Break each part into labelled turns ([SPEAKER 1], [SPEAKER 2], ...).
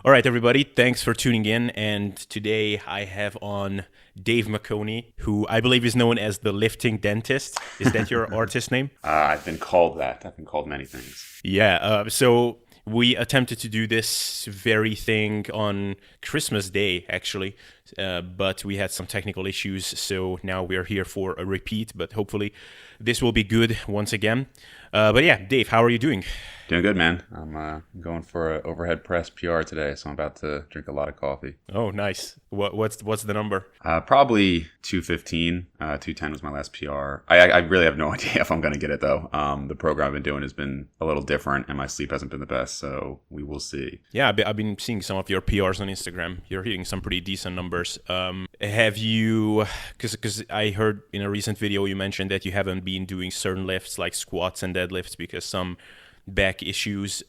[SPEAKER 1] All right, everybody, thanks for tuning in. And today I have on Dave Maconi, who I believe is known as the lifting dentist. Is that your artist name?
[SPEAKER 2] I've been called that. I've been called many things.
[SPEAKER 1] Yeah, so we attempted to do this very thing on Christmas Day, actually, but we had some technical issues, so now we're here for a repeat, but hopefully this will be good once again. But yeah, Dave, how are you doing?
[SPEAKER 2] Doing good, man. I'm going for an overhead press PR today, so I'm about to drink a lot of coffee.
[SPEAKER 1] Oh, nice. What's the number?
[SPEAKER 2] Probably 215. 210 was my last PR. I really have no idea if I'm going to get it, though. The program I've been doing has been a little different, and my sleep hasn't been the best, so we will see.
[SPEAKER 1] Yeah, I've been seeing some of your PRs on Instagram. You're hitting some pretty decent numbers. Have you, because I heard in a recent video you mentioned that you haven't been doing certain lifts like squats and deadlifts because some back issues.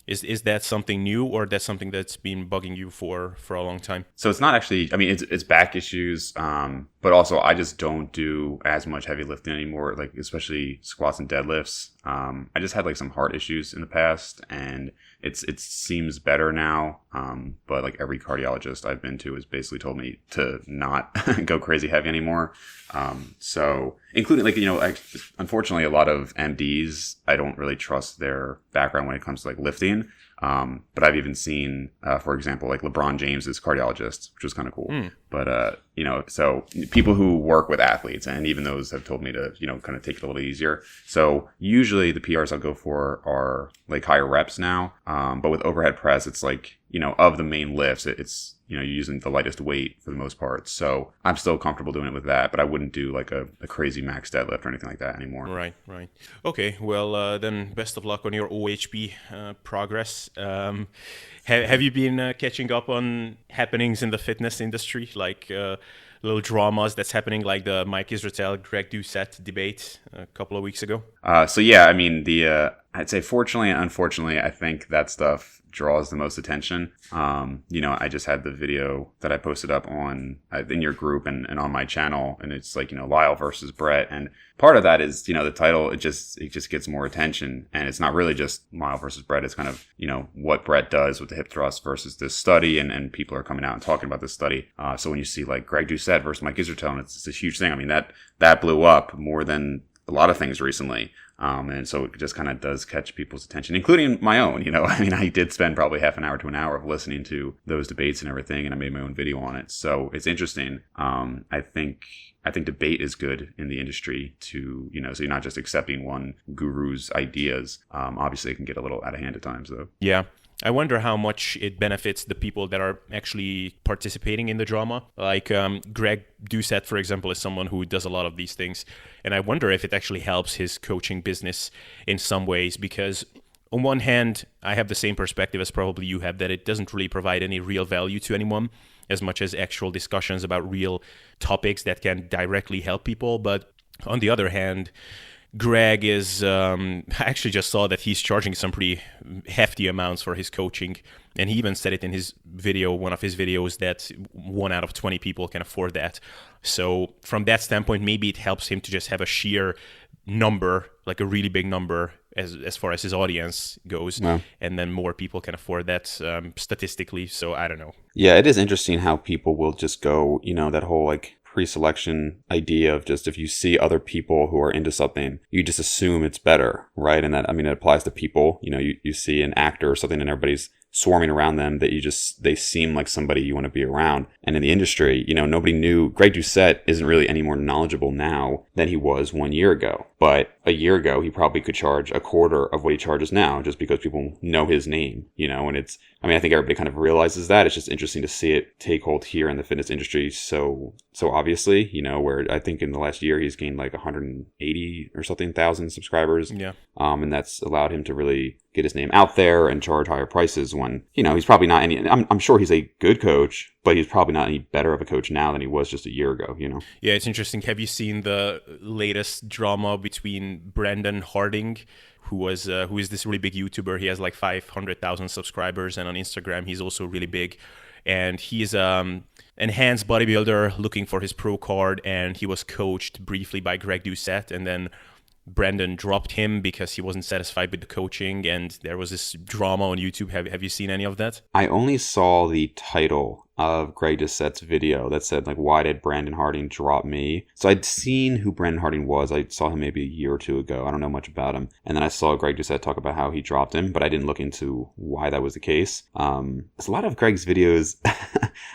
[SPEAKER 1] Is that something new, or that's something that's been bugging you for a long time?
[SPEAKER 2] So it's not actually, I mean, it's back issues, but also I just don't do as much heavy lifting anymore, like especially squats and deadlifts. I just had like some heart issues in the past, and it seems better now. But like every cardiologist I've been to has basically told me to not go crazy heavy anymore. So including like, unfortunately a lot of MDs, I don't really trust their background when it comes to like lifting. But I've even seen, for example, like LeBron James's cardiologist, which was kind of cool. But, so people who work with athletes, and even those have told me to, kind of take it a little easier. So usually the PRs I'll go for are like higher reps now. But with overhead press, it's like, of the main lifts, it's, you're using the lightest weight for the most part. So I'm still comfortable doing it with that, but I wouldn't do like a crazy max deadlift or anything like that anymore.
[SPEAKER 1] Right. Okay, well, then best of luck on your OHP progress. Have you been catching up on happenings in the fitness industry, like little dramas that's happening, like the Mike Israetel, Greg Doucette debate a couple of weeks ago?
[SPEAKER 2] So yeah, I mean, I'd say fortunately and unfortunately, I think that stuff draws the most attention. I just had the video that I posted up on in your group and on my channel, and it's like, Lyle versus Brett. And part of that is, the title, it just gets more attention. And it's not really just Lyle versus Brett. It's kind of, what Brett does with the hip thrust versus this study. And people are coming out and talking about this study. So when you see like Greg Doucette versus Mike Israetel, and it's this huge thing. I mean, that blew up more than a lot of things recently. And so it just kind of does catch people's attention, including my own, I mean, I did spend probably half an hour to an hour of listening to those debates and everything, and I made my own video on it. So it's interesting. I think debate is good in the industry to, so you're not just accepting one guru's ideas. Obviously it can get a little out of hand at times though.
[SPEAKER 1] Yeah. I wonder how much it benefits the people that are actually participating in the drama. Like Greg Doucette, for example, is someone who does a lot of these things. And I wonder if it actually helps his coaching business in some ways, because on one hand, I have the same perspective as probably you have, that it doesn't really provide any real value to anyone as much as actual discussions about real topics that can directly help people. But on the other hand, Greg is, I actually just saw that he's charging some pretty hefty amounts for his coaching. And he even said it in his video, one of his videos, that 1 out of 20 people can afford that. So from that standpoint, maybe it helps him to just have a sheer number, like a really big number as far as his audience goes.
[SPEAKER 2] Wow.
[SPEAKER 1] And then more people can afford that statistically. So I don't know.
[SPEAKER 2] Yeah, it is interesting how people will just go, that whole like pre-selection idea of just if you see other people who are into something, you just assume it's better, right? And that, I mean, it applies to people. You see an actor or something and everybody's swarming around them, that they seem like somebody you want to be around. And in the industry, nobody knew. Greg Doucette isn't really any more knowledgeable now than he was 1 year ago. But a year ago, he probably could charge a quarter of what he charges now just because people know his name, and I think everybody kind of realizes that. It's just interesting to see it take hold here in the fitness industry so obviously, where I think in the last year he's gained like 180 or something thousand subscribers.
[SPEAKER 1] Yeah.
[SPEAKER 2] And that's allowed him to really get his name out there and charge higher prices when, he's probably not I'm sure he's a good coach, but he's probably not any better of a coach now than he was just a year ago,
[SPEAKER 1] Yeah, it's interesting. Have you seen the latest drama between Brandon Harding, who is this really big YouTuber? He has like 500,000 subscribers, and on Instagram he's also really big. And he's enhanced bodybuilder looking for his pro card, and he was coached briefly by Greg Doucette, and then Brandon dropped him because he wasn't satisfied with the coaching, and there was this drama on YouTube. Have you seen any of that?
[SPEAKER 2] I only saw the title of Greg Doucette's video that said, like, why did Brandon Harding drop me? So I'd seen who Brandon Harding was. I saw him maybe a year or two ago. I don't know much about him. And then I saw Greg Doucette talk about how he dropped him, but I didn't look into why that was the case. There's a lot of Greg's videos.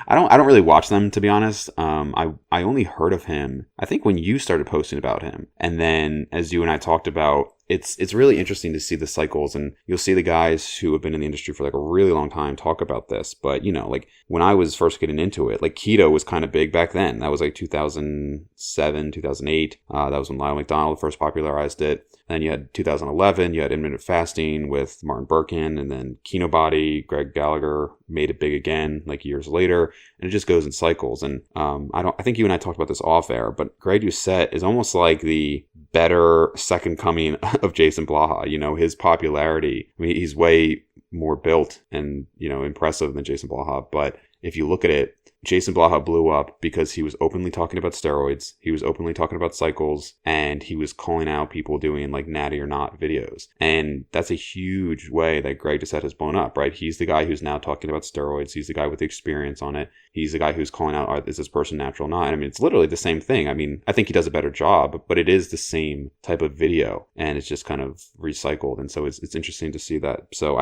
[SPEAKER 2] I don't really watch them, to be honest. I only heard of him, I think, when you started posting about him. And then as you and I talked about, it's really interesting to see the cycles, and you'll see the guys who have been in the industry for like a really long time talk about this. But, you know, like when I was first getting into it, like keto was kind of big back then. That was like 2007, 2008. That was when Lyle McDonald first popularized it. Then you had 2011, you had intermittent fasting with Martin Birkin, and then Kinobody, Greg Gallagher made it big again like years later, and it just goes in cycles. And I think you and I talked about this off air, but Greg Doucette is almost like the better second coming of Jason Blaha. You know, his popularity, I mean, he's way more built and, you know, impressive than Jason Blaha, but if you look at it, Jason Blaha blew up because he was openly talking about steroids, he was openly talking about cycles, and he was calling out people doing like natty or not videos. And that's a huge way that Greg Doucette has blown up, right? He's the guy who's now talking about steroids. He's the guy with the experience on it. He's the guy who's calling out, is this person natural or not? I mean, it's literally the same thing. I mean, I think he does a better job, but it is the same type of video, and it's just kind of recycled. And so it's interesting to see that. So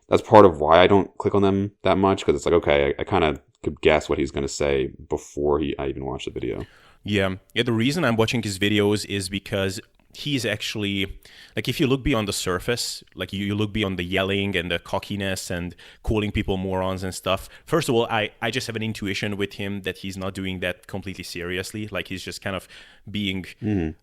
[SPEAKER 2] that's part of why I don't click on them that much, because it's like, okay, I kind of could guess what he's going to say before I even watch the video.
[SPEAKER 1] Yeah. The reason I'm watching his videos is because he's actually, like, if you look beyond the surface, like you look beyond the yelling and the cockiness and calling people morons and stuff. First of all, I just have an intuition with him that he's not doing that completely seriously. Like, he's just kind of being,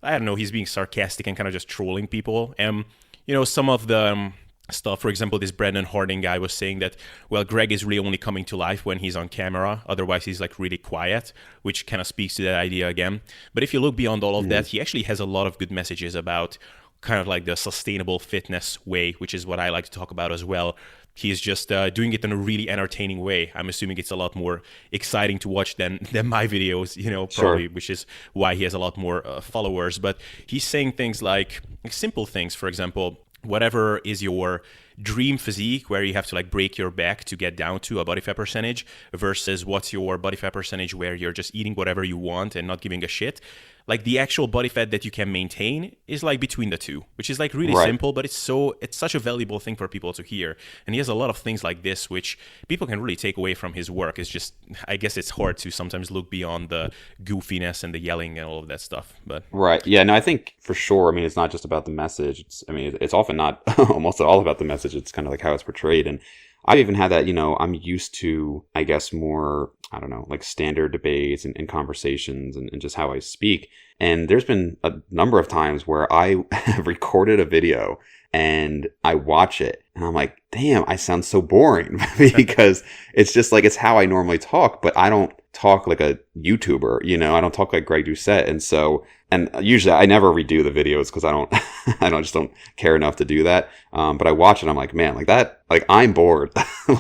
[SPEAKER 1] I don't know, he's being sarcastic and kind of just trolling people. You know, some of the stuff, for example, this Brandon Harding guy was saying that, well, Greg is really only coming to life when he's on camera, otherwise he's like really quiet, which kind of speaks to that idea again. But if you look beyond all of that, he actually has a lot of good messages about kind of like the sustainable fitness way, which is what I like to talk about as well. He's just doing it in a really entertaining way. I'm assuming it's a lot more exciting to watch than my videos, you know, probably, sure, which is why he has a lot more followers. But he's saying things like simple things, for example, whatever is your dream physique where you have to like break your back to get down to a body fat percentage versus what's your body fat percentage where you're just eating whatever you want and not giving a shit. Like the actual body fat that you can maintain is like between the two, which is like really simple, but it's such a valuable thing for people to hear. And he has a lot of things like this, which people can really take away from his work. It's just, I guess it's hard to sometimes look beyond the goofiness and the yelling and all of that stuff. But
[SPEAKER 2] right. Yeah, no, I think for sure. I mean, it's not just about the message. It's often not almost all about the message. It's kind of like how it's portrayed. And I've even had that, you know, I'm used to, I guess, more, I don't know, like standard debates and conversations and just how I speak. And there's been a number of times where I have recorded a video and I watch it and I'm like, damn, I sound so boring because it's just like, it's how I normally talk, but I don't talk like a YouTuber, you know, I don't talk like Greg Doucette. And so, and usually I never redo the videos because I just don't care enough to do that. But I watch it, I'm like, man, like that, like I'm bored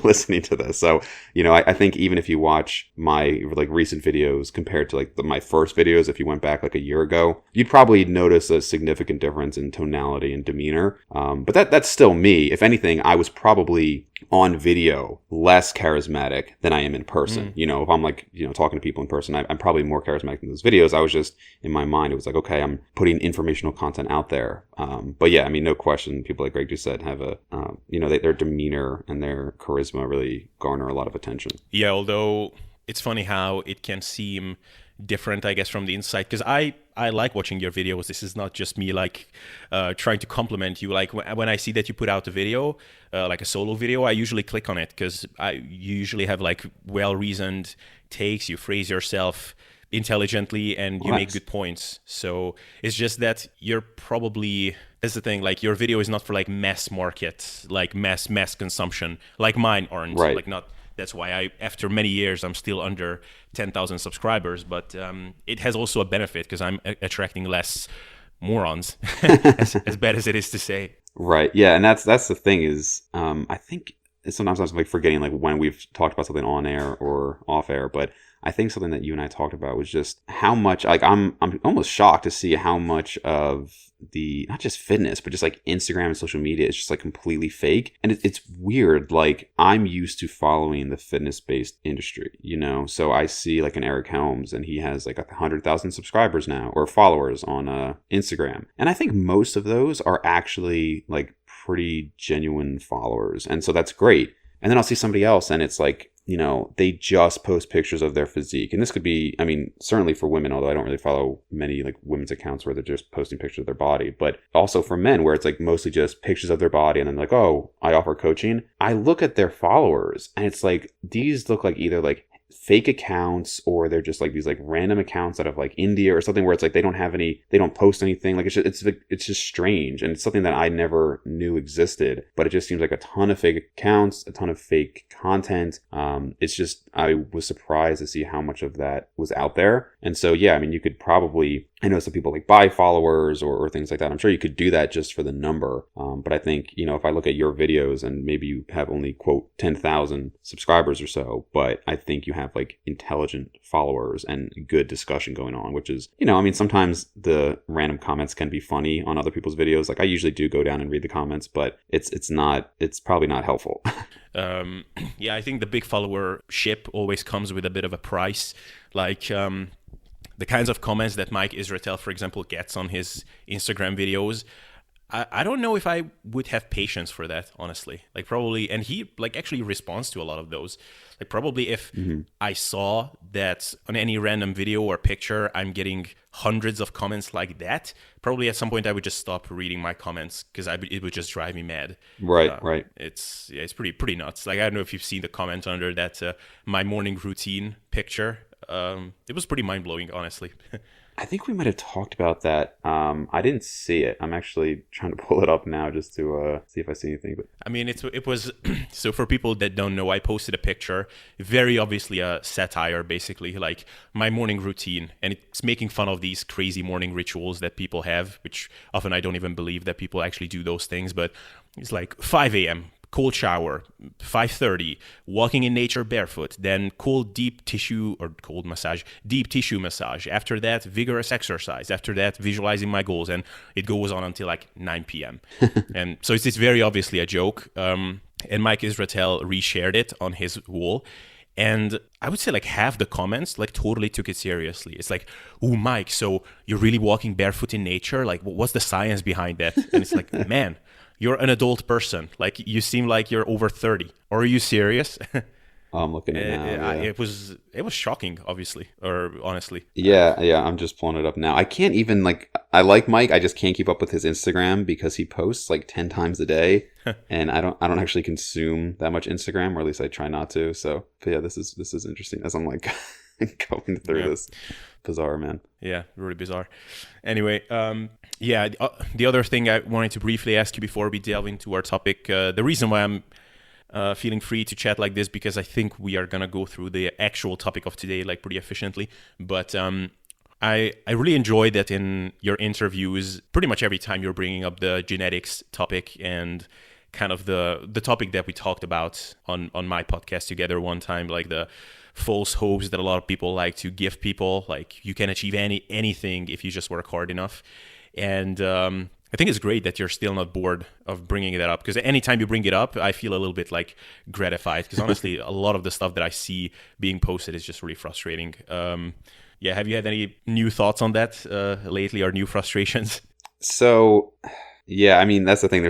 [SPEAKER 2] listening to this. So, you know, I think even if you watch my like recent videos compared to like my first videos, if you went back like a year ago, you'd probably notice a significant difference in tonality and demeanor. But that's still me. If anything, I was probably on video less charismatic than I am in person. You know, if I'm like, you know, talking to people in person, I'm probably more charismatic in those videos. I was just, in my mind, it was like, okay, I'm putting informational content out there. But yeah, I mean, no question, people like Greg Doucette have a, you know, their demeanor and their charisma really garner a lot of attention.
[SPEAKER 1] Yeah, although it's funny how it can seem different, I guess, from the inside, because I like watching your videos. This is not just me like trying to compliment you. Like when I see that you put out a video, like a solo video, I usually click on it because you usually have like well-reasoned takes. You phrase yourself intelligently and you make good points. So it's just that you're probably, that's the thing, like your video is not for like mass market, like mass consumption, like mine aren't.
[SPEAKER 2] Right.
[SPEAKER 1] Like not. That's why after many years, I'm still under 10,000 subscribers. But it has also a benefit because I'm attracting less morons, as bad as it is to say.
[SPEAKER 2] Right. Yeah. And that's the thing is, I think sometimes I'm like forgetting like when we've talked about something on air or off air, but I think something that you and I talked about was just how much, like, I'm almost shocked to see how much of the, not just fitness, but just like Instagram and social media is just like completely fake. And it's weird. Like, I'm used to following the fitness based industry, you know? So I see like an Eric Helms, and he has like 100,000 subscribers now, or followers on Instagram. And I think most of those are actually like pretty genuine followers. And so that's great. And then I'll see somebody else, and it's like, you know, they just post pictures of their physique. And this could be, I mean, certainly for women, although I don't really follow many like women's accounts where they're just posting pictures of their body, but also for men where it's like mostly just pictures of their body and then like, oh, I offer coaching. I look at their followers and it's like, these look like either like fake accounts, or they're just like these like random accounts out of like India or something, where it's like they don't post anything. Like it's just strange, and it's something that I never knew existed. But it just seems like a ton of fake accounts, a ton of fake content. It's just, I was surprised to see how much of that was out there. And so yeah, I mean, you could probably, I know some people like buy followers or things like that. I'm sure you could do that just for the number. But I think, you know, if I look at your videos and maybe you have only quote 10,000 subscribers or so, but I think you have like intelligent followers and good discussion going on, which is, you know, I mean, sometimes the random comments can be funny on other people's videos. Like I usually do go down and read the comments, but it's probably not helpful.
[SPEAKER 1] Yeah, I think the big followership always comes with a bit of a price. Like, the kinds of comments that Mike Israetel, for example, gets on his Instagram videos, I don't know if I would have patience for that, honestly. Like probably, and he like actually responds to a lot of those. Like probably if I saw that on any random video or picture, I'm getting hundreds of comments like that, probably at some point I would just stop reading my comments because it would just drive me mad.
[SPEAKER 2] Right.
[SPEAKER 1] It's pretty nuts. Like I don't know if you've seen the comment under that my morning routine picture. It was pretty mind blowing, honestly.
[SPEAKER 2] I think we might have talked about that. I didn't see it. I'm actually trying to pull it up now just to see if I see anything. But
[SPEAKER 1] I mean, it was so for people that don't know, I posted a picture, very obviously a satire, basically like my morning routine, and it's making fun of these crazy morning rituals that people have, which often I don't even believe that people actually do those things. But it's like 5 a.m. cold shower, 5:30, walking in nature barefoot, then deep tissue massage. After that, vigorous exercise. After that, visualizing my goals. And it goes on until like 9 p.m. And so it's very obviously a joke. And Mike Israetel reshared it on his wall. And I would say like half the comments like totally took it seriously. It's like, oh, Mike, so you're really walking barefoot in nature? Like, what's the science behind that? And it's like, man, you're an adult person. Like, you seem like you're over 30. Are you serious?
[SPEAKER 2] I'm looking at it now. Yeah.
[SPEAKER 1] It was shocking, obviously, or honestly.
[SPEAKER 2] Yeah. I'm just pulling it up now. I can't even I like Mike. I just can't keep up with his Instagram because he posts like 10 times a day, and I don't actually consume that much Instagram, or at least I try not to. So, but yeah, this is interesting as I'm like going through this. Bizarre, man.
[SPEAKER 1] Yeah, really bizarre. Anyway, the other thing I wanted to briefly ask you before we delve into our topic, the reason why I'm feeling free to chat like this, because I think we are going to go through the actual topic of today like pretty efficiently. But I really enjoyed that in your interviews, pretty much every time you're bringing up the genetics topic and kind of the topic that we talked about on my podcast together one time, like the false hopes that a lot of people like to give people, like you can achieve anything if you just work hard enough. And I think it's great that you're still not bored of bringing that up, because anytime you bring it up, I feel a little bit like gratified, because honestly, a lot of the stuff that I see being posted is just really frustrating. Have you had any new thoughts on that lately, or new frustrations?
[SPEAKER 2] So, yeah, I mean, that's the thing.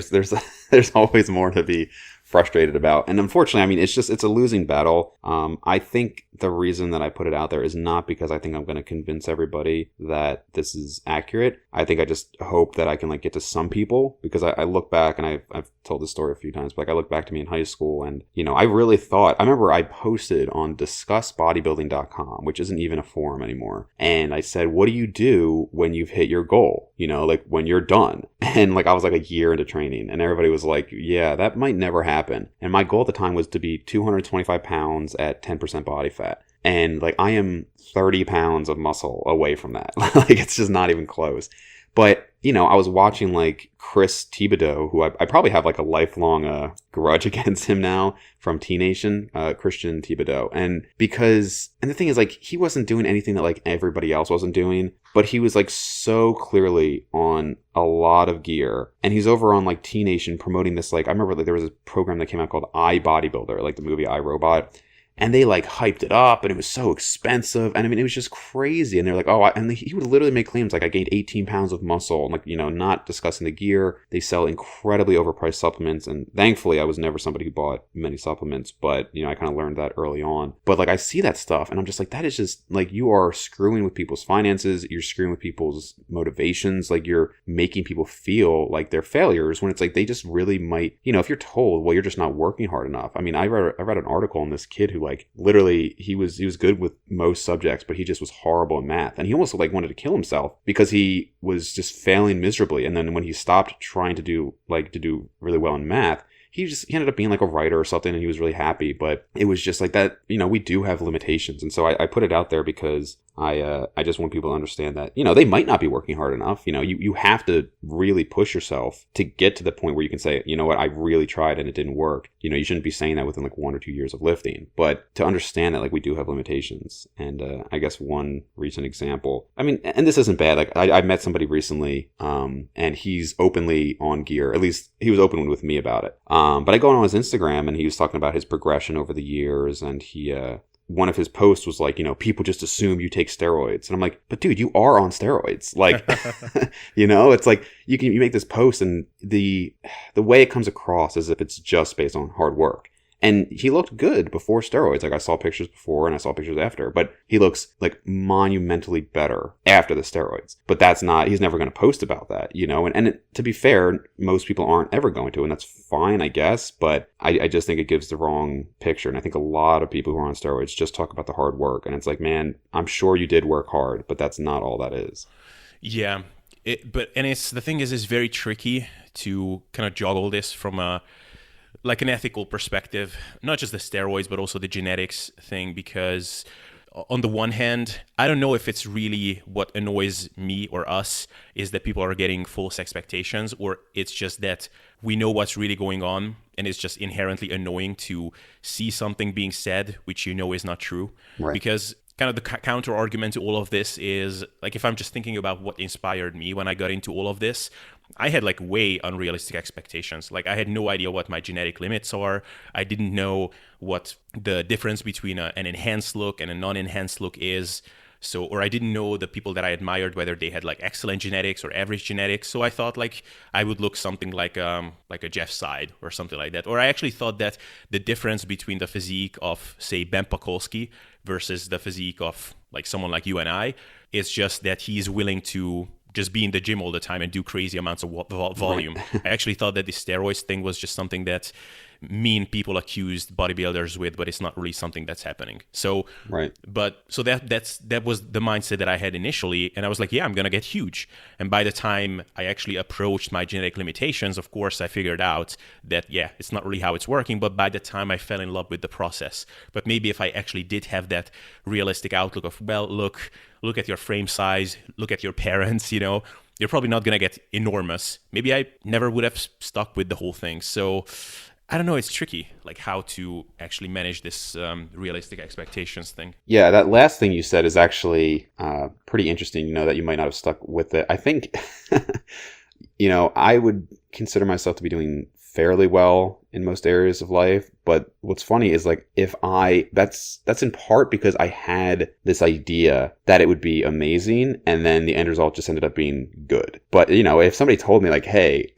[SPEAKER 2] There's always more to be frustrated about. And unfortunately, I mean, it's a losing battle. I think the reason that I put it out there is not because I think I'm going to convince everybody that this is accurate. I think I just hope that I can like get to some people, because I look back, and I've told this story a few times, but like I look back to me in high school, and you know, I really thought, I remember I posted on discussbodybuilding.com, which isn't even a forum anymore. And I said, what do you do when you've hit your goal? You know, like when you're done. And like I was like a year into training, and everybody was like, yeah, that might never happen. And my goal at the time was to be 225 pounds at 10% body fat. And like I am 30 pounds of muscle away from that. Like it's just not even close. But I was watching like Chris Thibodeau, who I probably have like a lifelong grudge against him now from T Nation, Christian Thibodeau. And the thing is, like, he wasn't doing anything that like everybody else wasn't doing, but he was like so clearly on a lot of gear. And he's over on like T Nation promoting this, like, I remember like there was a program that came out called iBodybuilder, like the movie iRobot. And they like hyped it up, and it was so expensive. And I mean, it was just crazy. And they're like, and he would literally make claims like, I gained 18 pounds of muscle. And like, not discussing the gear. They sell incredibly overpriced supplements. And thankfully, I was never somebody who bought many supplements, but I kind of learned that early on. But like, I see that stuff and I'm just like, that is just like, you are screwing with people's finances. You're screwing with people's motivations. Like, you're making people feel like they're failures when it's like, they just really might, if you're told, well, you're just not working hard enough. I mean, I read an article on this kid who, like, literally he was good with most subjects, but he just was horrible in math, and he almost like wanted to kill himself because he was just failing miserably. And then when he stopped trying to do really well in math, he ended up being like a writer or something, and he was really happy. But it was just like that, we do have limitations. And so I put it out there because I just want people to understand that, they might not be working hard enough. You have to really push yourself to get to the point where you can say, you know what, I really tried and it didn't work. You shouldn't be saying that within like 1 or 2 years of lifting, but to understand that like we do have limitations. And I guess one recent example, I mean, and this isn't bad. Like I met somebody recently, and he's openly on gear. At least he was open with me about it. But I go on his Instagram and he was talking about his progression over the years, and he, one of his posts was like, people just assume you take steroids. And I'm like, but dude, you are on steroids. Like, it's like you make this post and the way it comes across as if it's just based on hard work. And he looked good before steroids. Like, I saw pictures before and I saw pictures after, but he looks like monumentally better after the steroids. But he's never going to post about that, and to be fair, most people aren't ever going to, and that's fine, I guess. But I just think it gives the wrong picture. And I think a lot of people who are on steroids just talk about the hard work. And it's like, man, I'm sure you did work hard, but that's not all that is.
[SPEAKER 1] Yeah. The thing is, it's very tricky to kind of juggle this from an ethical perspective, not just the steroids, but also the genetics thing, because on the one hand, I don't know if it's really what annoys me or us is that people are getting false expectations, or it's just that we know what's really going on and it's just inherently annoying to see something being said which is not true.
[SPEAKER 2] Right.
[SPEAKER 1] Because kind of the counter argument to all of this is, like, if I'm just thinking about what inspired me when I got into all of this, I had like way unrealistic expectations. Like, I had no idea what my genetic limits are. I didn't know what the difference between an enhanced look and a non-enhanced look is. Or I didn't know the people that I admired, whether they had like excellent genetics or average genetics. So I thought like I would look something like a Jeff Side or something like that. Or I actually thought that the difference between the physique of, say, Ben Pakulski versus the physique of like someone like you and I is just that he's willing to just be in the gym all the time and do crazy amounts of volume. Right. I actually thought that the steroids thing was just something that mean people accused bodybuilders with, but it's not really something that's happening. So,
[SPEAKER 2] right.
[SPEAKER 1] So that was the mindset that I had initially, and I was like, yeah, I'm gonna get huge. And by the time I actually approached my genetic limitations, of course, I figured out that yeah, it's not really how it's working. But by the time I fell in love with the process, but maybe if I actually did have that realistic outlook of, well, look at your frame size, look at your parents, you're probably not gonna get enormous. Maybe I never would have stuck with the whole thing. So I don't know, it's tricky, like how to actually manage this realistic expectations thing.
[SPEAKER 2] Yeah, that last thing you said is actually pretty interesting, that you might not have stuck with it. I think, I would consider myself to be doing fairly well in most areas of life. But what's funny is like, that's in part because I had this idea that it would be amazing, and then the end result just ended up being good. But, if somebody told me like, hey,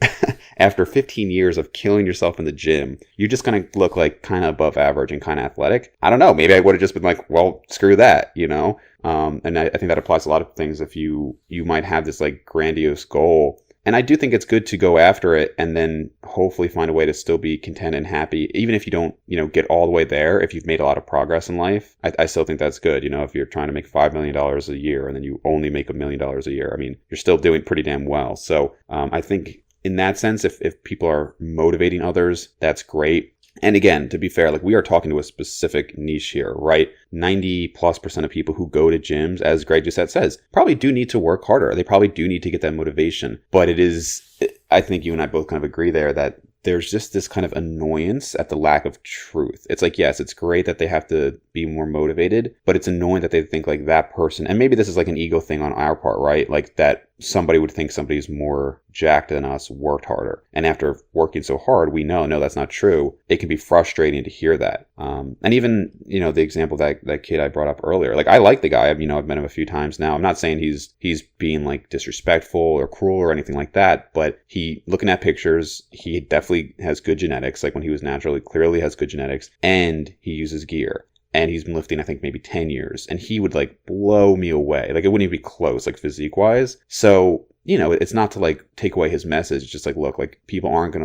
[SPEAKER 2] after 15 years of killing yourself in the gym, you're just going to look like kind of above average and kind of athletic, I don't know, maybe I would have just been like, well, screw that, and I think that applies to a lot of things. If you might have this like grandiose goal, and I do think it's good to go after it and then hopefully find a way to still be content and happy, even if you don't, get all the way there. If you've made a lot of progress in life, I still think that's good. If you're trying to make $5 million a year and then you only make $1 million a year, I mean, you're still doing pretty damn well. So I think in that sense, if people are motivating others, that's great. And again, to be fair, like we are talking to a specific niche here, right? 90+% of people who go to gyms, as Greg just says, probably do need to work harder. They probably do need to get that motivation. But it is, I think you and I both kind of agree there that there's just this kind of annoyance at the lack of truth. It's like, yes, it's great that they have to be more motivated, but it's annoying that they think like that person, and maybe this is like an ego thing on our part, right? Like that somebody would think somebody who's more jacked than us worked harder. And after working so hard, we know, no, that's not true. It can be frustrating to hear that. And even, the example that kid I brought up earlier, like I like the guy, I've met him a few times now. I'm not saying he's being like disrespectful or cruel or anything like that, but looking at pictures, he definitely has good genetics. Like when he was naturally, clearly has good genetics, and he uses gear. And he's been lifting, I think, maybe 10 years. And he would, like, blow me away. Like, it wouldn't even be close, like, physique-wise. So, it's not to, like, take away his message. It's just, like, look, like,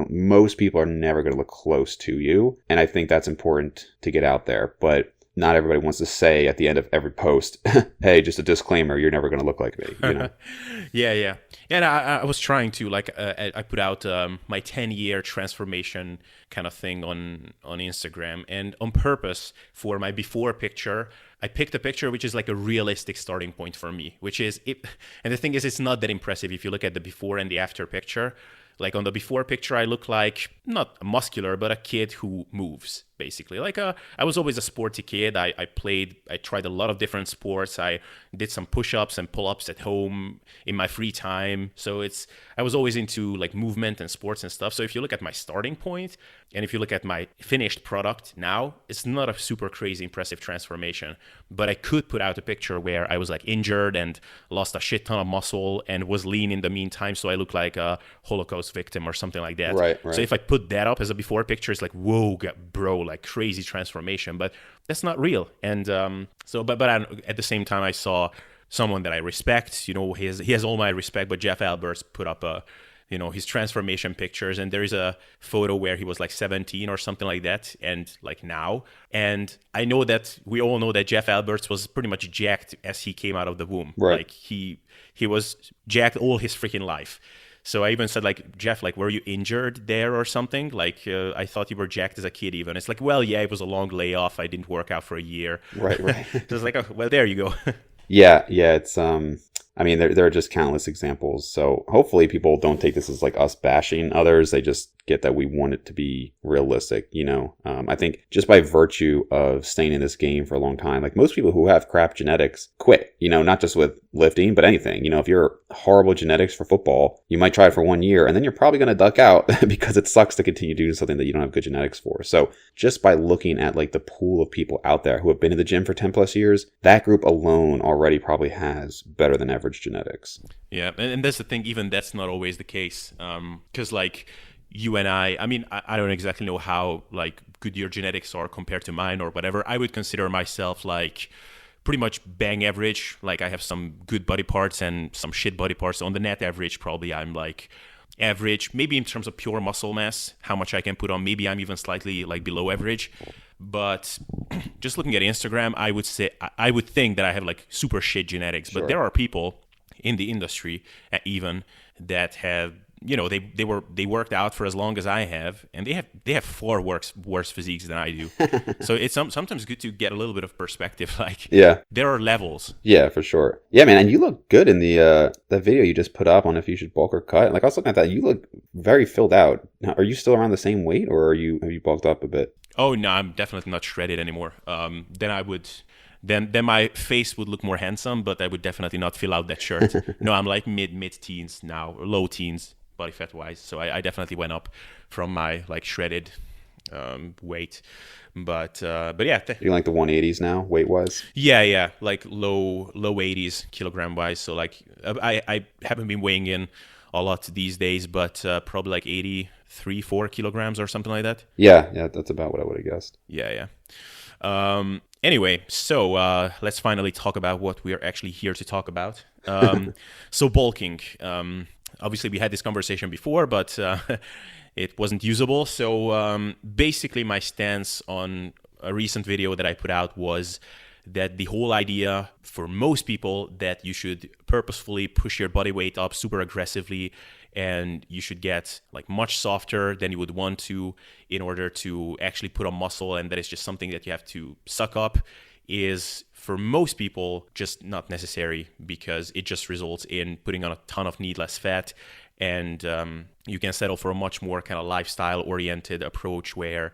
[SPEAKER 2] most people are never going to look close to you. And I think that's important to get out there. But not everybody wants to say at the end of every post, hey, just a disclaimer, you're never going to look like me,
[SPEAKER 1] Yeah. And I was trying to, like, I put out my 10-year transformation kind of thing on Instagram. And on purpose, for my before picture, I picked a picture which is like a realistic starting point for me, which is it. And the thing is, it's not that impressive if you look at the before and the after picture. Like on the before picture, I look like not muscular, but a kid who moves, basically. Like I was always a sporty kid. I tried a lot of different sports. I did some push-ups and pull-ups at home in my free time. So I was always into like movement and sports and stuff. So if you look at my starting point and if you look at my finished product now, it's not a super crazy impressive transformation. But I could put out a picture where I was like injured and lost a shit ton of muscle and was lean in the meantime. So I look like a Holocaust victim or something like that.
[SPEAKER 2] Right.
[SPEAKER 1] So if I put that up as a before picture, it's like, whoa, bro, like crazy transformation. But that's not real. And but at the same time, I saw someone that I respect. He has all my respect. But Jeff Alberts put up his transformation pictures, and there is a photo where he was like 17 or something like that, and like now. And I know that we all know that Jeff Alberts was pretty much jacked as he came out of the womb.
[SPEAKER 2] Right.
[SPEAKER 1] Like he was jacked all his freaking life. So I even said, like, Jeff, like, were you injured there or something? Like, I thought you were jacked as a kid even. It's like, well, yeah, it was a long layoff. I didn't work out for a year.
[SPEAKER 2] Right.
[SPEAKER 1] So it's like, oh, well, there you go.
[SPEAKER 2] Yeah. It's, there are just countless examples. So hopefully people don't take this as like us bashing others. They just get that we want it to be realistic, I think just by virtue of staying in this game for a long time, like most people who have crap genetics quit, not just with lifting, but anything. If you're horrible genetics for football, you might try it for 1 year and then you're probably going to duck out because it sucks to continue doing something that you don't have good genetics for. So just by looking at like the pool of people out there who have been in the gym for 10 plus years, that group alone already probably has better than average genetics.
[SPEAKER 1] Yeah. And that's the thing, even that's not always the case. Because like, you and I don't exactly know how like good your genetics are compared to mine or whatever. I would consider myself like pretty much bang average. Like I have some good body parts and some shit body parts. On the net average, probably I'm like average, maybe in terms of pure muscle mass, how much I can put on. Maybe I'm even slightly like below average. But just looking at Instagram, I would think that I have like super shit genetics.
[SPEAKER 2] Sure.
[SPEAKER 1] But there are people in the industry even that have, they worked out for as long as I have, and they have far worse physiques than I do. So it's sometimes good to get a little bit of perspective. Like,
[SPEAKER 2] yeah,
[SPEAKER 1] there are levels.
[SPEAKER 2] Yeah, for sure. Yeah, man, and you look good in the video you just put up on if you should bulk or cut. Like I was looking at that, you look very filled out. Now, are you still around the same weight, or have you bulked up a bit?
[SPEAKER 1] Oh no, I'm definitely not shredded anymore. Then my face would look more handsome, but I would definitely not fill out that shirt. No, I'm like mid teens now, or low teens. Body fat wise, so I definitely went up from my like shredded weight, but yeah,
[SPEAKER 2] you like the 180s now weight wise?
[SPEAKER 1] Yeah, like low 80s kilogram wise. So like I haven't been weighing in a lot these days, but probably like 4 kilograms or something like that.
[SPEAKER 2] Yeah, that's about what I would have guessed.
[SPEAKER 1] Yeah. Anyway, so let's finally talk about what we are actually here to talk about. So bulking. Obviously, we had this conversation before, but it wasn't usable. So basically, my stance on a recent video that I put out was that the whole idea for most people that you should purposefully push your body weight up super aggressively and you should get like much softer than you would want to in order to actually put on muscle, and that is just something that you have to suck up, is for most people just not necessary, because it just results in putting on a ton of needless fat. And you can settle for a much more kind of lifestyle oriented approach where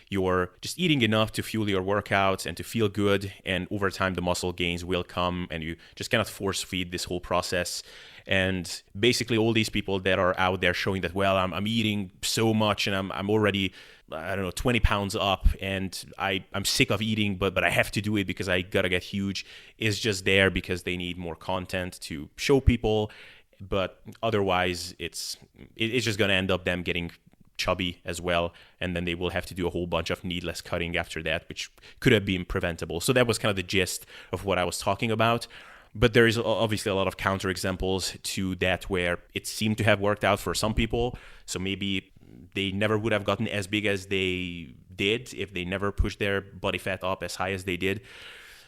[SPEAKER 1] you're just eating enough to fuel your workouts and to feel good, and over time the muscle gains will come, and you just cannot force feed this whole process. And basically all these people that are out there showing that, well, I'm eating so much and I'm already, I don't know, 20 pounds up, and I'm sick of eating, but I have to do it because I gotta get huge, is just there because they need more content to show people. But otherwise it's just gonna end up them getting chubby as well, and then they will have to do a whole bunch of needless cutting after that, which could have been preventable. So that was kind of the gist of what I was talking about. But there is obviously a lot of counterexamples to that where it seemed to have worked out for some people. So maybe they never would have gotten as big as they did if they never pushed their body fat up as high as they did.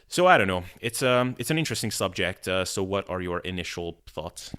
[SPEAKER 1] So I don't know. It's an interesting subject. So what are your initial thoughts?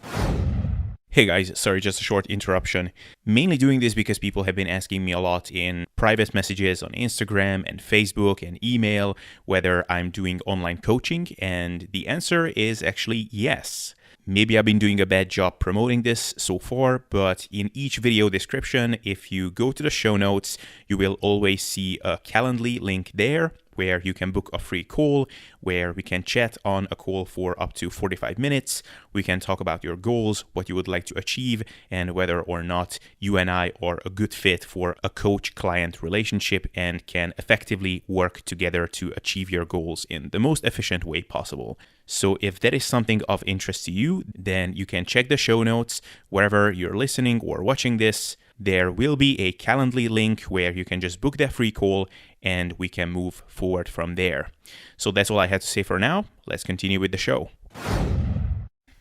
[SPEAKER 1] Hey guys, sorry, just a short interruption. Mainly doing this because people have been asking me a lot in private messages on Instagram and Facebook and email whether I'm doing online coaching, and the answer is actually yes. Maybe I've been doing a bad job promoting this so far, but in each video description, if you go to the show notes, you will always see a Calendly link there where you can book a free call, where we can chat on a call for up to 45 minutes. We can talk about your goals, what you would like to achieve, and whether or not you and I are a good fit for a coach-client relationship and can effectively work together to achieve your goals in the most efficient way possible. So if that is something of interest to you, then you can check the show notes wherever you're listening or watching this. There will be a Calendly link where you can just book that free call and we can move forward from there. So that's all I had to say for now. Let's continue with the show.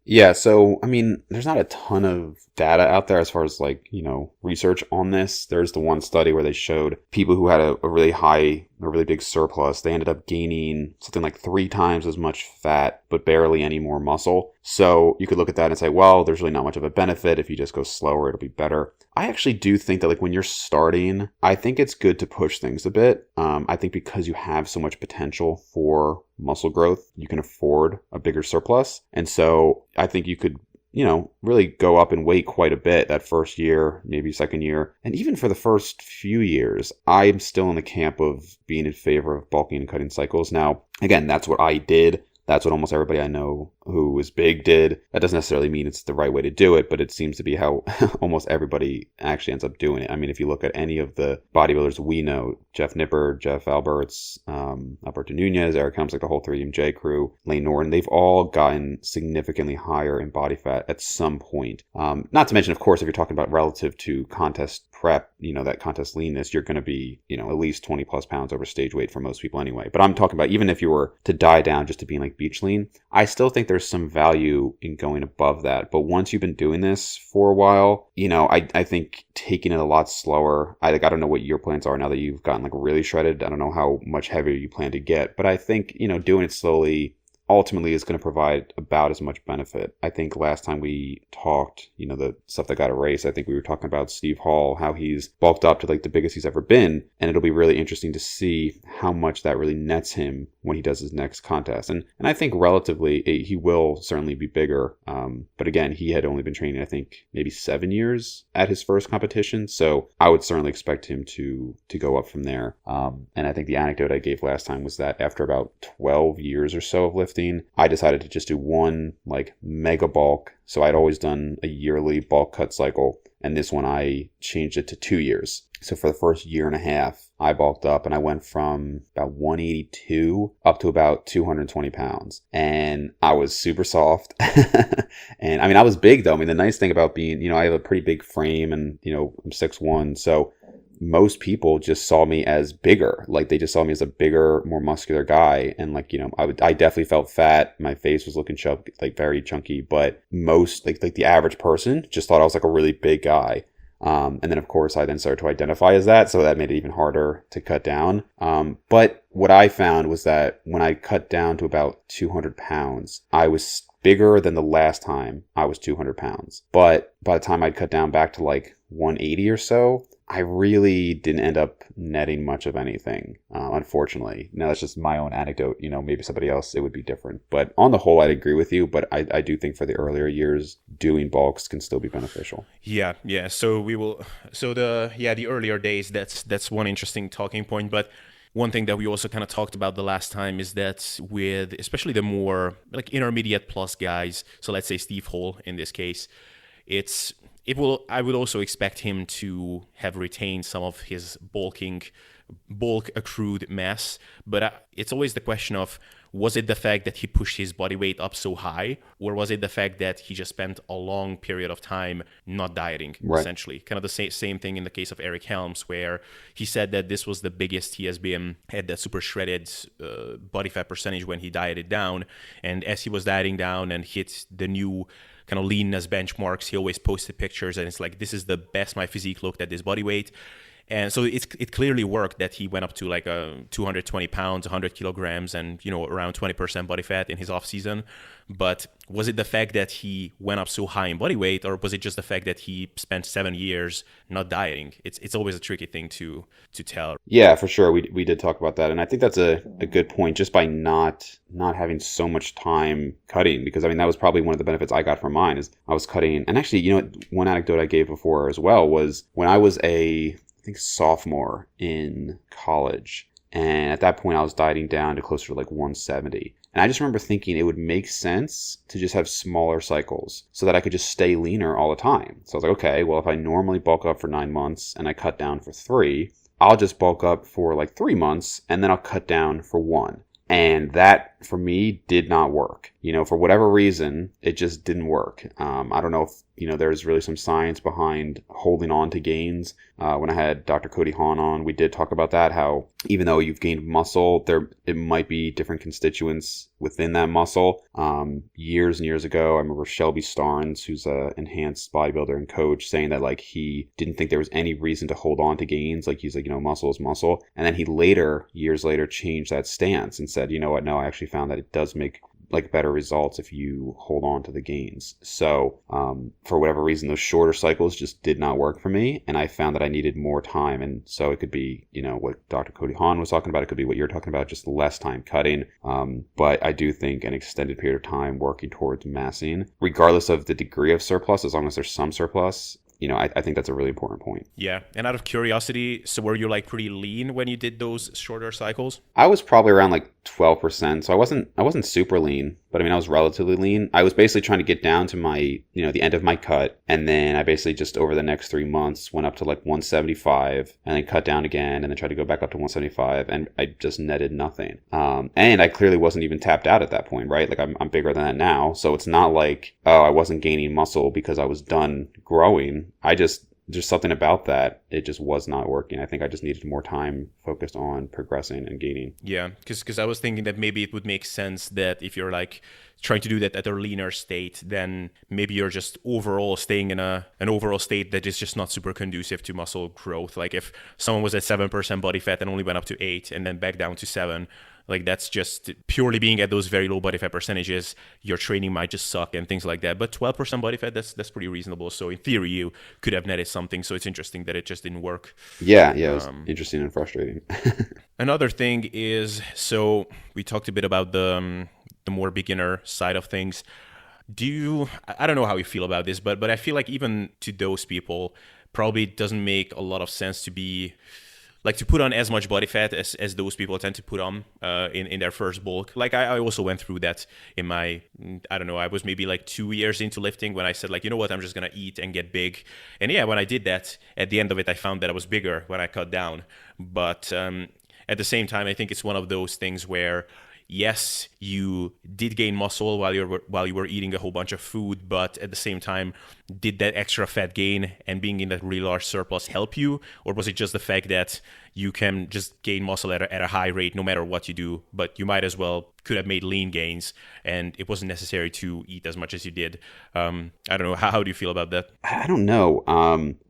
[SPEAKER 2] Yeah, so, I mean, there's not a ton of data out there as far as, like, you know, research on this. There's the one study where they showed people who had a really big surplus, they ended up gaining something like 3 times as much fat, but barely any more muscle. So you could look at that and say, well, there's really not much of a benefit. If you just go slower, it'll be better. I actually do think that, like, when you're starting, I think it's good to push things a bit. I think because you have so much potential for muscle growth, you can afford a bigger surplus. And so I think you could, you know, really go up in weight quite a bit that first year, maybe second year. And even for the first few years, I'm still in the camp of being in favor of bulking and cutting cycles. Now, again, that's what I did. That's what almost everybody I know who was big did. That doesn't necessarily mean it's the right way to do it, but it seems to be how almost everybody actually ends up doing it. I mean, if you look at any of the bodybuilders we know, Jeff Nippard, Jeff Alberts, Alberto Nunez, Eric Helms, like the whole 3DMJ crew, Lane Norton, they've all gotten significantly higher in body fat at some point. Not to mention, of course, if you're talking about relative to contest prep, you know, that contest leanness, you're going to be, you know, at least 20 plus pounds over stage weight for most people anyway. But I'm talking about even if you were to die down just to being like beach lean, I still think there's some value in going above that. But once you've been doing this for a while, you know, I think taking it a lot slower. I don't know what your plans are now that you've gotten like really shredded. I don't know how much heavier you plan to get, but I think, you know, doing it slowly ultimately is going to provide about as much benefit. I think last time we talked, you know, the stuff that got erased, I think we were talking about Steve Hall, how he's bulked up to like the biggest he's ever been. And it'll be really interesting to see how much that really nets him when he does his next contest. And I think relatively he will certainly be bigger. But again, he had only been training, I think, maybe 7 years at his first competition. So I would certainly expect him to go up from there. And I think the anecdote I gave last time was that after about 12 years or so of lifting, I decided to just do one like mega bulk. So I'd always done a yearly bulk cut cycle. And this one I changed it to 2 years. So for the first year and a half, I bulked up and I went from about 182 up to about 220 pounds. And I was super soft. And I mean, I was big though. I mean, the nice thing about being, you know, I have a pretty big frame and, you know, I'm 6'1". So most people just saw me as bigger. Like they just saw me as a bigger, more muscular guy. And like, you know, I definitely felt fat. My face was looking like very chunky, but most like the average person just thought I was like a really big guy. And then of course I then started to identify as that. So that made it even harder to cut down. But what I found was that when I cut down to about 200 pounds, I was bigger than the last time I was 200 pounds. But by the time I'd cut down back to like 180 or so, I really didn't end up netting much of anything, unfortunately. Now, that's just my own anecdote. Maybe somebody else, it would be different. But on the whole, I'd agree with you. But I do think for the earlier years, doing bulks can still be beneficial.
[SPEAKER 1] Yeah. So the earlier days, that's one interesting talking point. But one thing that we also kind of talked about the last time is that with especially the more like intermediate plus guys, so let's say Steve Hall in this case, I would also expect him to have retained some of his bulk accrued mass, but it's always the question of, was it the fact that he pushed his body weight up so high, or was it the fact that he just spent a long period of time not dieting, essentially? Kind of the same thing in the case of Eric Helms, where he said that this was the biggest he has been at that super shredded body fat percentage when he dieted down, and as he was dieting down and hit the new kind of leanness benchmarks, he always posted pictures and it's like, this is the best my physique looked at this body weight. And so it clearly worked that he went up to like 220 pounds, 100 kilograms, and around 20% body fat in his off season. But was it the fact that he went up so high in body weight, or was it just the fact that he spent 7 years not dieting? It's always a tricky thing to tell.
[SPEAKER 2] Yeah, for sure. We did talk about that, and I think that's a good point. Just by not having so much time cutting, because that was probably one of the benefits I got from mine is I was cutting. And actually, one anecdote I gave before as well was when I was I think sophomore in college. And at that point, I was dieting down to closer to like 170. And I just remember thinking it would make sense to just have smaller cycles so that I could just stay leaner all the time. So I was like, okay, well, if I normally bulk up for 9 months and I cut down for 3, I'll just bulk up for like 3 months and then I'll cut down for 1. And that, for me, did not work. For whatever reason, it just didn't work. I don't know if, there's really some science behind holding on to gains. When I had Dr. Cody Hahn on, we did talk about that, how even though you've gained muscle, it might be different constituents within that muscle. Years and years ago, I remember Shelby Starnes, who's an enhanced bodybuilder and coach, saying that like he didn't think there was any reason to hold on to gains. Like he's like, muscle is muscle. And then he years later, changed that stance and said, you know what, no, I actually found that it does make like better results if you hold on to the gains. So for whatever reason, those shorter cycles just did not work for me, and I found that I needed more time. And so it could be what Dr. Cody Hahn was talking about, it could be what you're talking about, just less time cutting. But I do think an extended period of time working towards massing, regardless of the degree of surplus, as long as there's some surplus, I think that's a really important point.
[SPEAKER 1] Yeah. And out of curiosity, so were you like pretty lean when you did those shorter cycles?
[SPEAKER 2] I was probably around like 12%. So I wasn't super lean, but I was relatively lean. I was basically trying to get down to my, the end of my cut. And then I basically just over the next 3 months went up to like 175 and then cut down again and then tried to go back up to 175. And I just netted nothing. And I clearly wasn't even tapped out at that point, right? Like I'm bigger than that now. So it's not like, I wasn't gaining muscle because I was done growing. There's something about that. It just was not working. I think I just needed more time focused on progressing and gaining.
[SPEAKER 1] Yeah, because I was thinking that maybe it would make sense that if you're like trying to do that at a leaner state, then maybe you're just overall staying in an overall state that is just not super conducive to muscle growth. Like if someone was at 7% body fat and only went up to 8 and then back down to 7, like that's just purely being at those very low body fat percentages, your training might just suck and things like that. But 12% body fat, that's pretty reasonable. So in theory, you could have netted something. So it's interesting that it just didn't work.
[SPEAKER 2] Yeah, it was interesting and frustrating.
[SPEAKER 1] Another thing is, so we talked a bit about the more beginner side of things. I don't know how you feel about this, but I feel like even to those people, probably it doesn't make a lot of sense to put on as much body fat as those people tend to put on in their first bulk. Like I also went through that in my, I was maybe like 2 years into lifting when I said like, you know what, I'm just going to eat and get big. And yeah, when I did that, at the end of it, I found that I was bigger when I cut down. But at the same time, I think it's one of those things where, yes, you did gain muscle while you were eating a whole bunch of food, but at the same time, did that extra fat gain and being in that really large surplus help you? Or was it just the fact that you can just gain muscle at a high rate no matter what you do, but you might as well could have made lean gains and it wasn't necessary to eat as much as you did? I don't know. How do you feel about that?
[SPEAKER 2] I don't know.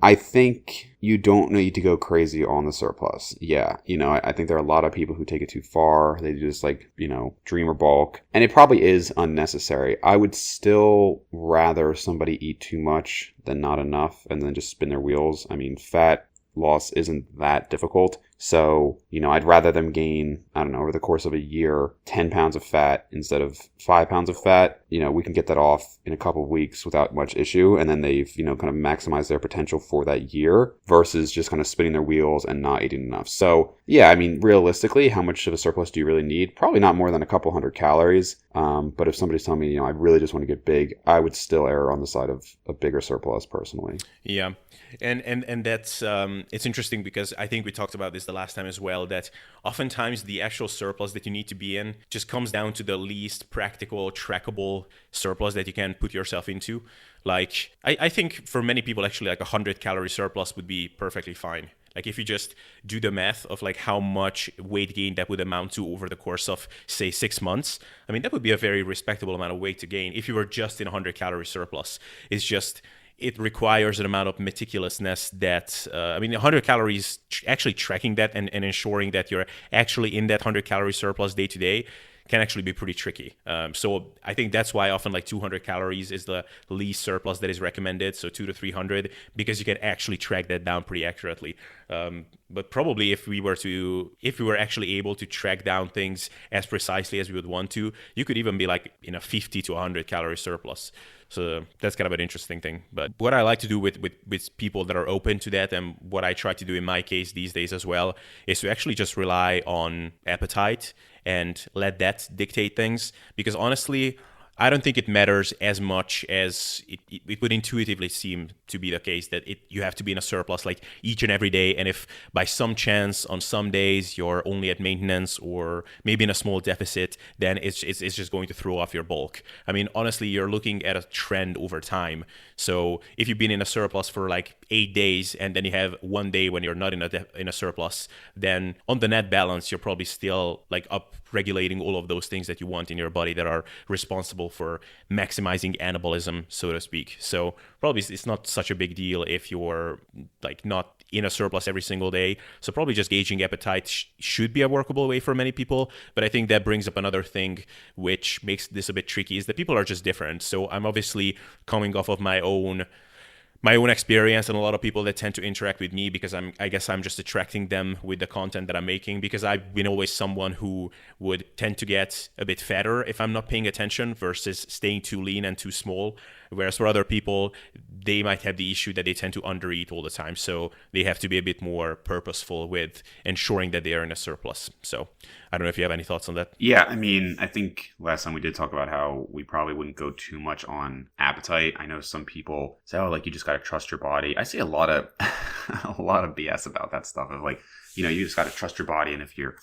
[SPEAKER 2] I think you don't need to go crazy on the surplus. Yeah. I think there are a lot of people who take it too far. They just dream or bulk. And it probably is unnecessary. I would still rather somebody eat too much than not enough and then just spin their wheels. I mean, fat loss isn't that difficult. So, I'd rather them gain, I don't know, over the course of a year, 10 pounds of fat instead of 5 pounds of fat. We can get that off in a couple of weeks without much issue. And then they've, kind of maximized their potential for that year versus just kind of spinning their wheels and not eating enough. So, yeah, I mean, realistically, how much of a surplus do you really need? Probably not more than a couple hundred calories. But if somebody's telling me, I really just want to get big, I would still err on the side of a bigger surplus personally.
[SPEAKER 1] Yeah. And that's it's interesting because I think we talked about this the last time as well, that oftentimes the actual surplus that you need to be in just comes down to the least practical, trackable surplus that you can put yourself into. Like, I think for many people, actually, like 100-calorie surplus would be perfectly fine. Like, if you just do the math of like how much weight gain that would amount to over the course of, say, 6 months, I mean, that would be a very respectable amount of weight to gain if you were just in 100-calorie surplus. It's just, it requires an amount of meticulousness that, 100 calories, actually tracking that and ensuring that you're actually in that 100-calorie surplus day to day can actually be pretty tricky. So I think that's why often like 200 calories is the least surplus that is recommended. So 200 to 300, because you can actually track that down pretty accurately. But probably if we were actually able to track down things as precisely as we would want to, you could even be like in a 50 to 100 calorie surplus. So that's kind of an interesting thing. But what I like to do with people that are open to that, and what I try to do in my case these days as well, is to actually just rely on appetite and let that dictate things. Because honestly, I don't think it matters as much as it would intuitively seem to be the case, that you have to be in a surplus like each and every day. And if by some chance on some days you're only at maintenance or maybe in a small deficit, then it's just going to throw off your bulk. I mean, honestly, you're looking at a trend over time. So if you've been in a surplus for like 8 days and then you have one day when you're not in a surplus, then on the net balance, you're probably still like up regulating all of those things that you want in your body that are responsible for maximizing anabolism, so to speak. So probably it's not such a big deal if you're like not in a surplus every single day. So probably just gauging appetite should be a workable way for many people. But I think that brings up another thing which makes this a bit tricky, is that people are just different. So I'm obviously coming off of my own experience, and a lot of people that tend to interact with me because I guess I'm just attracting them with the content that I'm making, because I've been always someone who would tend to get a bit fatter if I'm not paying attention versus staying too lean and too small. Whereas for other people, they might have the issue that they tend to undereat all the time. So they have to be a bit more purposeful with ensuring that they are in a surplus. So I don't know if you have any thoughts on that.
[SPEAKER 2] Yeah, I mean, I think last time we did talk about how we probably wouldn't go too much on appetite. I know some people say, oh, like you just got to trust your body. I see a lot of BS about that stuff of like, you just got to trust your body. And if you're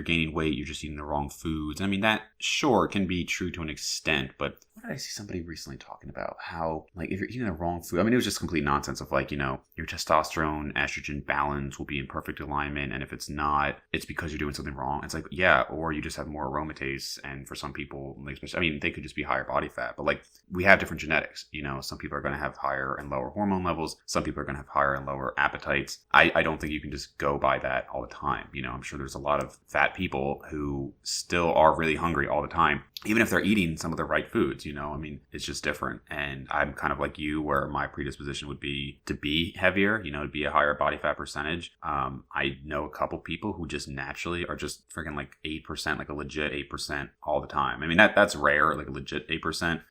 [SPEAKER 2] gaining weight, you're just eating the wrong foods. I mean, that sure can be true to an extent, but what did I see somebody recently talking about? How, like, if you're eating the wrong food, I mean, it was just complete nonsense of like, your testosterone, estrogen balance will be in perfect alignment. And if it's not, it's because you're doing something wrong. It's like, yeah, or you just have more aromatase. And for some people, like, especially, I mean, they could just be higher body fat, but like we have different genetics, some people are going to have higher and lower hormone levels. Some people are going to have higher and lower appetites. I don't think you can just go by that all the time. I'm sure there's a lot of fat people who still are really hungry all the time, even if they're eating some of the right foods. I mean, it's just different. And I'm kind of like you, where my predisposition would be to be heavier, to be a higher body fat percentage. I know a couple people who just naturally are just freaking like 8%, like a legit 8% all the time. I mean, that's rare, like a legit 8%,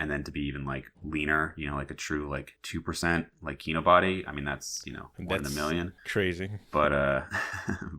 [SPEAKER 2] and then to be even like leaner, like a true like 2% like keto body. I mean, that's, one in a million.
[SPEAKER 1] Crazy.
[SPEAKER 2] But,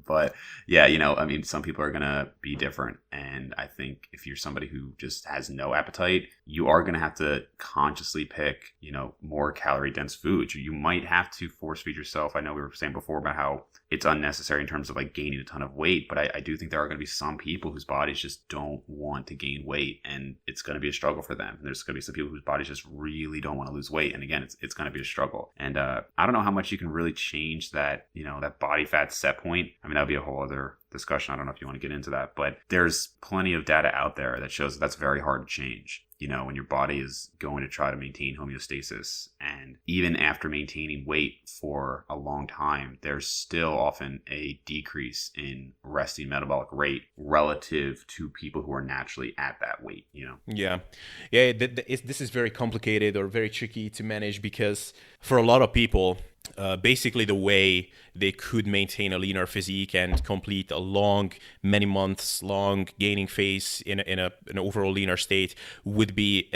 [SPEAKER 2] but yeah, I mean, some people are going to be different. And And I think if you're somebody who just has no appetite, you are going to have to consciously pick, more calorie dense foods. You might have to force feed yourself. I know we were saying before about how it's unnecessary in terms of like gaining a ton of weight, but I do think there are going to be some people whose bodies just don't want to gain weight, and it's going to be a struggle for them. And there's going to be some people whose bodies just really don't want to lose weight, and again, it's going to be a struggle. And I don't know how much you can really change that, that body fat set point. I mean, that would be a whole other discussion. I don't know if you want to get into that, but there's plenty of data out there that shows that's very hard to change. When your body is going to try to maintain homeostasis, and even after maintaining weight for a long time, there's still often a decrease in resting metabolic rate relative to people who are naturally at that weight,
[SPEAKER 1] Yeah. This is very complicated or very tricky to manage, because for a lot of people, basically the way they could maintain a leaner physique and complete a many months long gaining phase in an overall leaner state would be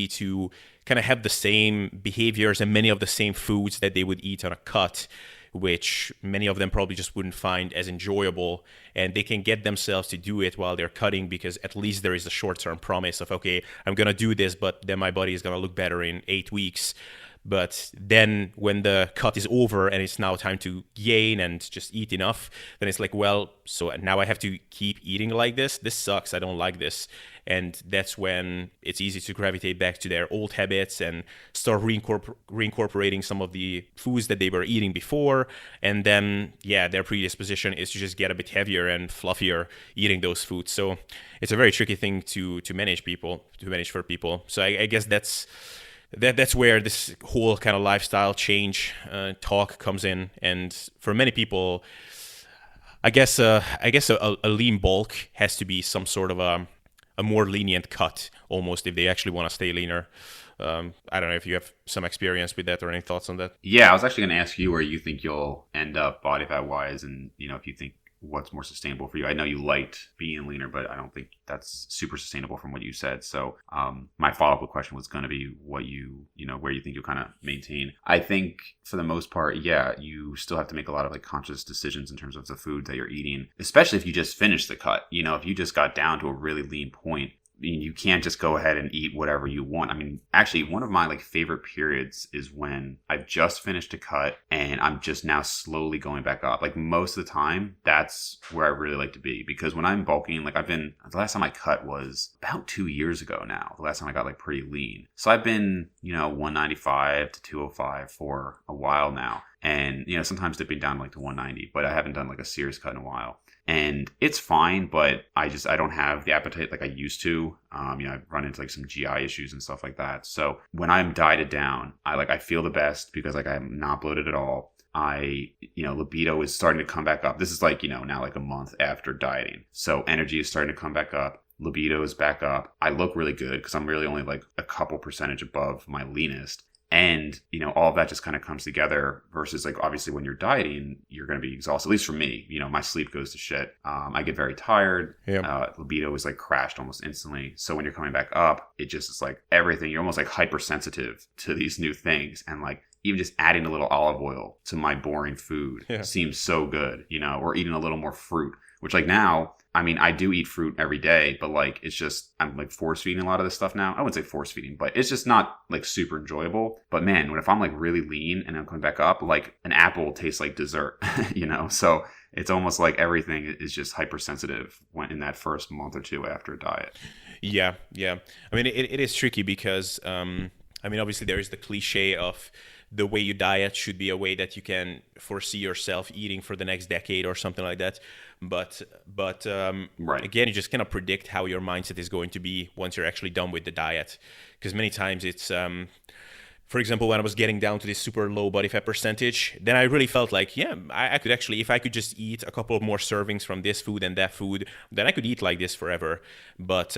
[SPEAKER 1] to kind of have the same behaviors and many of the same foods that they would eat on a cut, which many of them probably just wouldn't find as enjoyable. And they can get themselves to do it while they're cutting, because at least there is a short-term promise of, okay, I'm going to do this, but then my body is going to look better in 8 weeks. But then when the cut is over and it's now time to gain and just eat enough, then it's like, well, so now I have to keep eating like this? This sucks. I don't like this. And that's when it's easy to gravitate back to their old habits and start reincorporating some of the foods that they were eating before. And then, their predisposition is to just get a bit heavier and fluffier eating those foods. So it's a very tricky thing to manage for people. So I guess that's where this whole kind of lifestyle change talk comes in. And for many people, I guess a lean bulk has to be some sort of a more lenient cut, almost, if they actually want to stay leaner. I don't know if you have some experience with that or any thoughts on that.
[SPEAKER 2] Yeah, I was actually going to ask you where you think you'll end up body fat wise, and if you think what's more sustainable for you. I know you liked being leaner, but I don't think that's super sustainable from what you said. So my follow-up question was going to be where you think you'll kind of maintain. I think for the most part, you still have to make a lot of like conscious decisions in terms of the food that you're eating, especially if you just finished the cut. If you just got down to a really lean point, you can't just go ahead and eat whatever you want. I mean, actually, one of my like favorite periods is when I've just finished a cut and I'm just now slowly going back up. Like most of the time, that's where I really like to be, because when I'm bulking, like the last time I cut was about 2 years ago now. The last time I got like pretty lean. So I've been, 195 to 205 for a while now. And, sometimes dipping down like to 190, but I haven't done like a serious cut in a while. And it's fine, but I don't have the appetite like I used to. I've run into like some GI issues and stuff like that. So when I'm dieted down, I feel the best because like I'm not bloated at all. Libido is starting to come back up. This is like, now like a month after dieting. So energy is starting to come back up. Libido is back up. I look really good because I'm really only like a couple percentage above my leanest. And, all of that just kind of comes together versus like, obviously when you're dieting, you're going to be exhausted. At least for me, my sleep goes to shit. I get very tired. Yeah. Libido is like crashed almost instantly. So when you're coming back up, it just is like everything. You're almost like hypersensitive to these new things. And like even just adding a little olive oil to my boring food seems so good, or eating a little more fruit, which like now, I mean, I do eat fruit every day, but like, it's just, I'm like force feeding a lot of this stuff now. I wouldn't say force feeding, but it's just not like super enjoyable. But man, if I'm like really lean and I'm coming back up, like an apple tastes like dessert, So it's almost like everything is just hypersensitive when in that first month or two after a diet.
[SPEAKER 1] Yeah. I mean, it is tricky because, obviously there is the cliche of the way you diet should be a way that you can foresee yourself eating for the next decade or something like that. But
[SPEAKER 2] right.
[SPEAKER 1] Again, you just cannot predict how your mindset is going to be once you're actually done with the diet. Because many times it's, for example, when I was getting down to this super low body fat percentage, then I really felt like, I could actually, if I could just eat a couple of more servings from this food and that food, then I could eat like this forever. But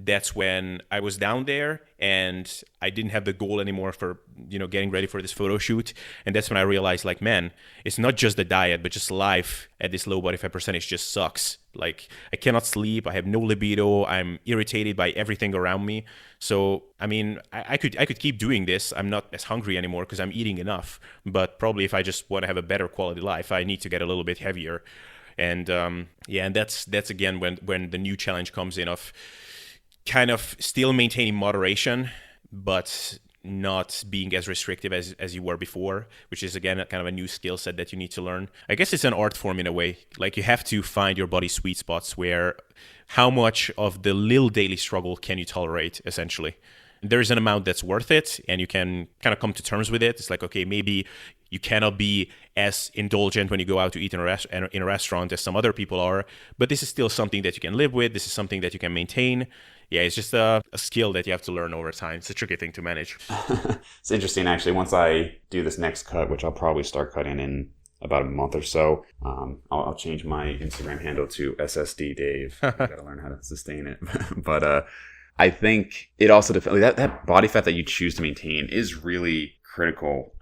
[SPEAKER 1] that's when I was down there and I didn't have the goal anymore for, getting ready for this photo shoot. And that's when I realized, like, man, it's not just the diet, but just life at this low body fat percentage just sucks. Like, I cannot sleep. I have no libido. I'm irritated by everything around me. So, I could keep doing this. I'm not as hungry anymore because I'm eating enough. But probably if I just want to have a better quality life, I need to get a little bit heavier. And and that's again when the new challenge comes in of kind of still maintaining moderation, but not being as restrictive as you were before, which is again kind of a new skill set that you need to learn. I guess it's an art form in a way. Like you have to find your body's sweet spots where how much of the little daily struggle can you tolerate, essentially. There's an amount that's worth it, and you can kind of come to terms with it. It's like, okay, maybe you cannot be as indulgent when you go out to eat in a restaurant as some other people are, but this is still something that you can live with. This is something that you can maintain. Yeah, it's just a skill that you have to learn over time. It's a tricky thing to manage.
[SPEAKER 2] It's interesting, actually. Once I do this next cut, which I'll probably start cutting in about a month or so, I'll change my Instagram handle to SSD Dave. I gotta learn how to sustain it. But I think it also depends. That body fat that you choose to maintain is really critical.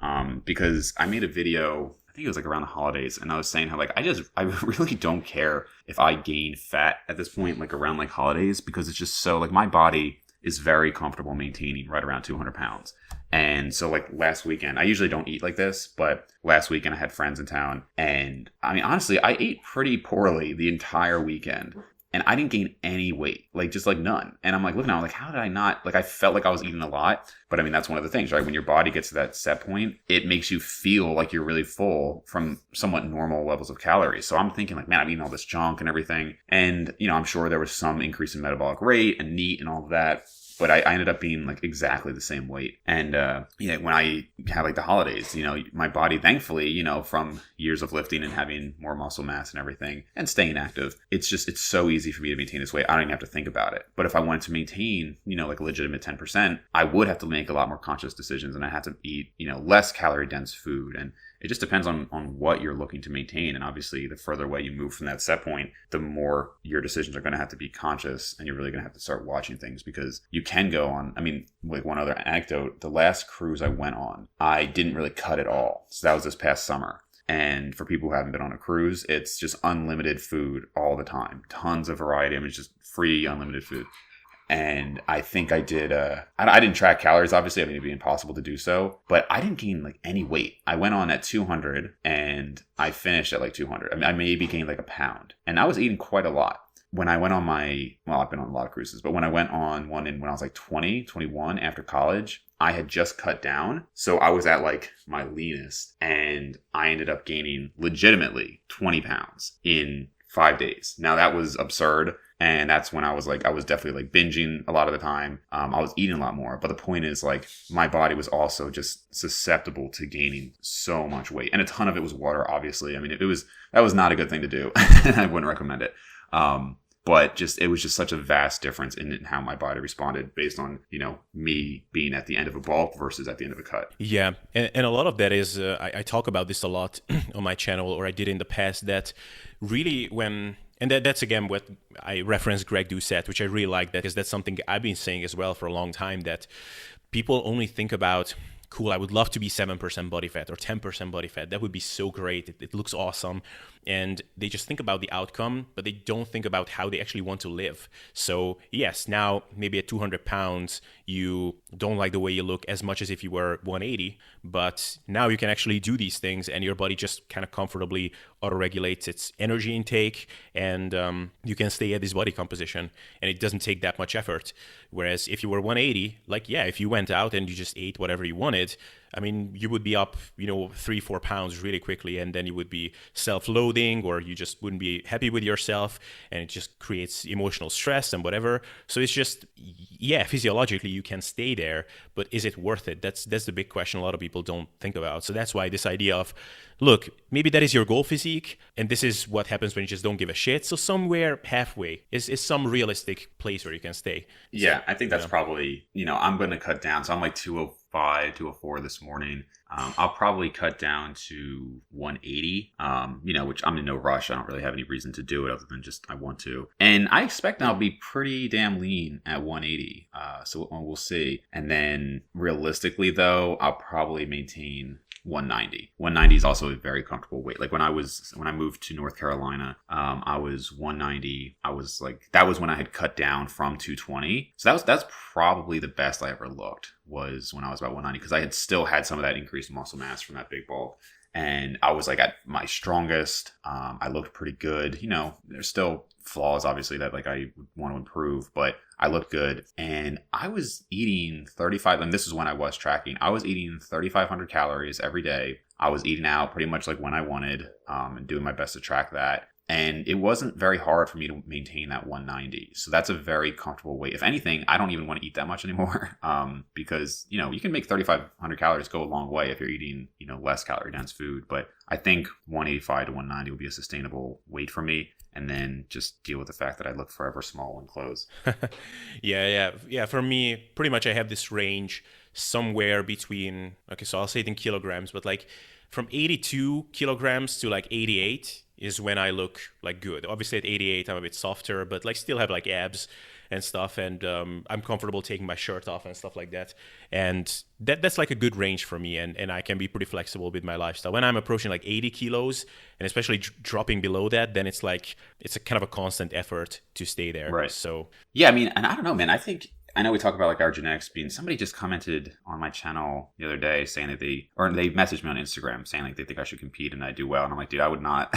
[SPEAKER 2] Because I made a video, I think it was like around the holidays, and I was saying how like I really don't care if I gain fat at this point, like around like holidays, because it's just so like my body is very comfortable maintaining right around 200 pounds. And so like last weekend, I usually don't eat like this, but last weekend I had friends in town, and I mean, honestly, I ate pretty poorly the entire weekend. And I didn't gain any weight, like just like none. And I'm like looking at it, I'm like, how did I not? Like I felt like I was eating a lot. But I mean, that's one of the things, right? When your body gets to that set point, it makes you feel like you're really full from somewhat normal levels of calories. So I'm thinking like, man, I'm eating all this junk and everything. And, you know, I'm sure there was some increase in metabolic rate and NEAT and all of that. But I ended up being like exactly the same weight. And when I had like the holidays, you know, my body, thankfully, you know, from years of lifting and having more muscle mass and everything and staying active, it's so easy for me to maintain this weight. I don't even have to think about it. But if I wanted to maintain, you know, like a legitimate 10%, I would have to make a lot more conscious decisions, and I had to eat, you know, less calorie dense food. And it just depends on what you're looking to maintain. And obviously, the further away you move from that set point, the more your decisions are going to have to be conscious, and you're really going to have to start watching things, because you can go on. I mean, like one other anecdote, the last cruise I went on, I didn't really cut at all. So that was this past summer. And for people who haven't been on a cruise, it's just unlimited food all the time. Tons of variety. I mean, it's just free, unlimited food. And I think I did, I didn't track calories, obviously. I mean, it'd be impossible to do so, but I didn't gain like any weight. I went on at 200 and I finished at like 200. I mean, I maybe gained like a pound, and I was eating quite a lot. When I went on I've been on a lot of cruises, but when I went on one when I was like 20, 21 after college, I had just cut down. So I was at like my leanest, and I ended up gaining legitimately 20 pounds in 5 days. Now that was absurd. And that's when I was definitely like binging a lot of the time. I was eating a lot more. But the point is, like, my body was also just susceptible to gaining so much weight. And a ton of it was water, obviously. I mean, that was not a good thing to do. I wouldn't recommend it. But it was just such a vast difference in how my body responded based on, you know, me being at the end of a bulk versus at the end of a cut.
[SPEAKER 1] Yeah. And a lot of that is, I talk about this a lot on my channel, or I did in the past, that really and that's again what I referenced Greg Doucette, which I really like, that because that's something I've been saying as well for a long time, that people only think about, cool, I would love to be 7% body fat or 10% body fat. That would be so great. It looks awesome. And they just think about the outcome, but they don't think about how they actually want to live. So yes, now maybe at 200 pounds, you don't like the way you look as much as if you were 180, but now you can actually do these things, and your body just kind of comfortably auto-regulates its energy intake, and you can stay at this body composition, and it doesn't take that much effort. Whereas if you were 180, like, yeah, if you went out and you just ate whatever you wanted, I mean, you would be up, 3-4 pounds really quickly, and then you would be self-loathing, or you just wouldn't be happy with yourself, and it just creates emotional stress and whatever. So it's just, yeah, physiologically you can stay there, but is it worth it? That's the big question a lot of people don't think about. So that's why this idea of, look, maybe that is your goal physique, and this is what happens when you just don't give a shit. So somewhere halfway is some realistic place where you can stay.
[SPEAKER 2] Yeah, I think that's probably, I'm going to cut down. So I'm like 205, 204 this morning. I'll probably cut down to 180, which I'm in no rush. I don't really have any reason to do it other than just I want to. And I expect I'll be pretty damn lean at 180. So we'll see. And then realistically, though, I'll probably maintain 190. 190 is also a very comfortable weight. Like when I moved to North Carolina, I was 190. That was when I had cut down from 220. So that's probably the best I ever looked, was when I was about 190, because I had still had some of that increased muscle mass from that big bulk. and I was like at my strongest. I looked pretty good. You know, there's still flaws obviously that like I would want to improve, but I looked good. And I was eating 35, and this is when I was tracking. I was eating 3,500 calories every day. I was eating out pretty much like when I wanted, and doing my best to track that. And it wasn't very hard for me to maintain that 190. So that's a very comfortable weight. If anything, I don't even want to eat that much anymore, because, you know, you can make 3,500 calories go a long way if you're eating, you know, less calorie dense food. But I think 185 to 190 would be a sustainable weight for me. And then just deal with the fact that I look forever small in clothes.
[SPEAKER 1] Yeah. For me, pretty much I have this range somewhere between, okay, so I'll say it in kilograms, but like from 82 kilograms to like 88 is when I look like good. Obviously at 88, I'm a bit softer, but like still have like abs and stuff. And I'm comfortable taking my shirt off and stuff like that. And that's like a good range for me. And I can be pretty flexible with my lifestyle. When I'm approaching like 80 kilos and especially dropping below that, then it's like, it's a kind of a constant effort to stay there.
[SPEAKER 2] Right.
[SPEAKER 1] So
[SPEAKER 2] yeah, I mean, and I don't know, man, I know we talk about like our genetics being, somebody just commented on my channel the other day saying that they messaged me on Instagram saying like they think I should compete and I do well. And I'm like, dude, I would not,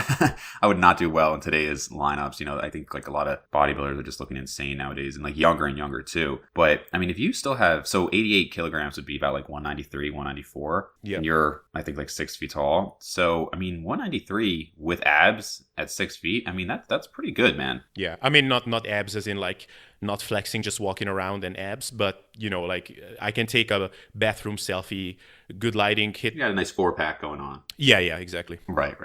[SPEAKER 2] I would not do well in today's lineups. You know, I think like a lot of bodybuilders are just looking insane nowadays, and like younger and younger too. But I mean, if you still have, so 88 kilograms would be about like 193, 194. Yeah. And you're, I think like 6 feet tall. So, I mean, 193 with abs at 6 feet. I mean, that's pretty good, man.
[SPEAKER 1] Yeah. I mean, not abs as in like, not flexing, just walking around and abs, but you know, like I can take a bathroom selfie, good lighting, hit.
[SPEAKER 2] You got a nice 4-pack going on.
[SPEAKER 1] Yeah, exactly.
[SPEAKER 2] Right.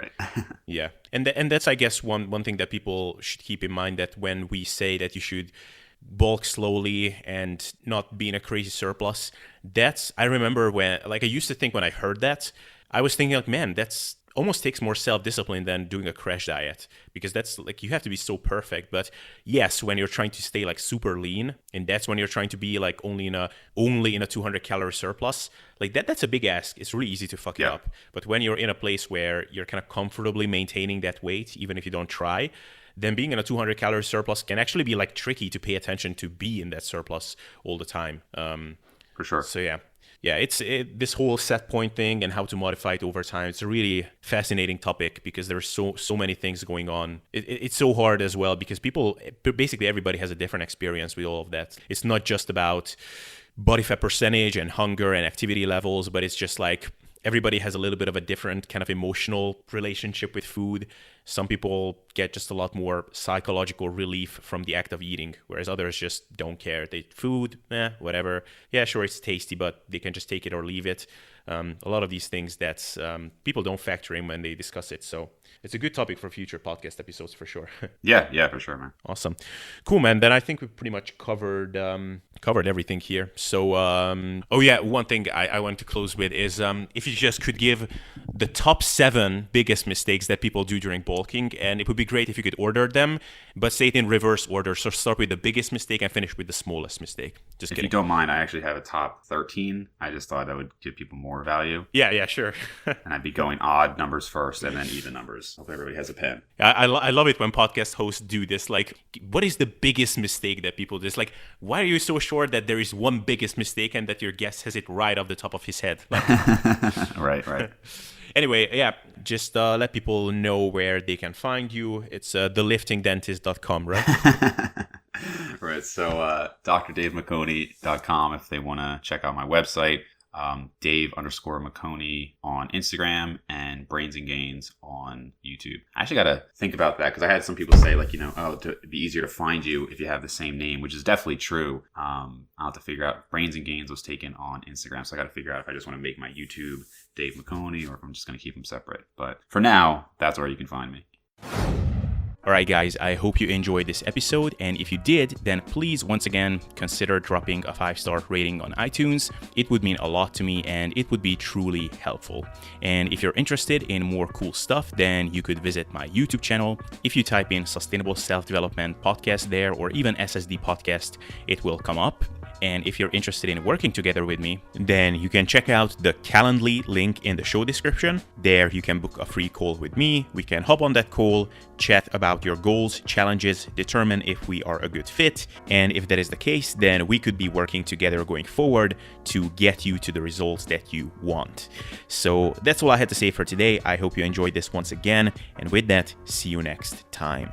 [SPEAKER 1] Yeah, and that's I guess one thing that people should keep in mind, that when we say that you should bulk slowly and not be in a crazy surplus, that's, I remember when, like I used to think when I heard that, I was thinking like, man, that's almost takes more self-discipline than doing a crash diet, because that's like, you have to be so perfect. But yes, when you're trying to stay like super lean, and that's when you're trying to be like only in a 200 calorie surplus, like that's a big ask. It's really easy to fuck it up. But when you're in a place where you're kind of comfortably maintaining that weight, even if you don't try, then being in a 200 calorie surplus can actually be like tricky to pay attention to be in that surplus all the time.
[SPEAKER 2] For sure.
[SPEAKER 1] So yeah, it's this whole set point thing and how to modify it over time. It's a really fascinating topic because there's so many things going on. It's so hard as well because basically everybody has a different experience with all of that. It's not just about body fat percentage and hunger and activity levels, but it's just like everybody has a little bit of a different kind of emotional relationship with food. Some people get just a lot more psychological relief from the act of eating, whereas others just don't care. They food, whatever. Yeah, sure, it's tasty, but they can just take it or leave it. A lot of these things that people don't factor in when they discuss it. So it's a good topic for future podcast episodes for sure.
[SPEAKER 2] Yeah, for sure, man.
[SPEAKER 1] Awesome. Cool, man. Then I think we pretty much covered everything here. So, one thing I want to close with is if you just could give the top 7 biggest mistakes that people do during bulking, and it would be great if you could order them, but say it in reverse order. So start with the biggest mistake and finish with the smallest mistake. Just
[SPEAKER 2] if
[SPEAKER 1] kidding.
[SPEAKER 2] You don't mind, I actually have a top 13. I just thought that would give people more value.
[SPEAKER 1] Yeah, sure.
[SPEAKER 2] And I'd be going odd numbers first and then even numbers. Hope everybody has a pen.
[SPEAKER 1] I love it when podcast hosts do this. Like, what is the biggest mistake that people do? It's like, why are you so sure that there is one biggest mistake and that your guest has it right off the top of his head? Like,
[SPEAKER 2] right.
[SPEAKER 1] Anyway, just let people know where they can find you. It's theliftingdentist.com, right?
[SPEAKER 2] Right. So drdavemaconi.com if they want to check out my website. Dave_Maconi on Instagram, and Brains and Gains on YouTube. I actually got to think about that because I had some people say like, it'd be easier to find you if you have the same name, which is definitely true. I'll have to figure out. Brains and Gains was taken on Instagram, so I got to figure out if I just want to make my YouTube Dave Maconi or if I'm just going to keep them separate. But for now, that's where you can find me.
[SPEAKER 1] Alright guys, I hope you enjoyed this episode, and if you did, then please once again consider dropping a 5-star rating on iTunes. It would mean a lot to me and it would be truly helpful. And if you're interested in more cool stuff, then you could visit my YouTube channel. If you type in Sustainable Self-Development Podcast there, or even SSD Podcast, it will come up. And if you're interested in working together with me, then you can check out the Calendly link in the show description. There you can book a free call with me. We can hop on that call, chat about your goals, challenges, determine if we are a good fit. And if that is the case, then we could be working together going forward to get you to the results that you want. So that's all I had to say for today. I hope you enjoyed this once again. And with that, see you next time.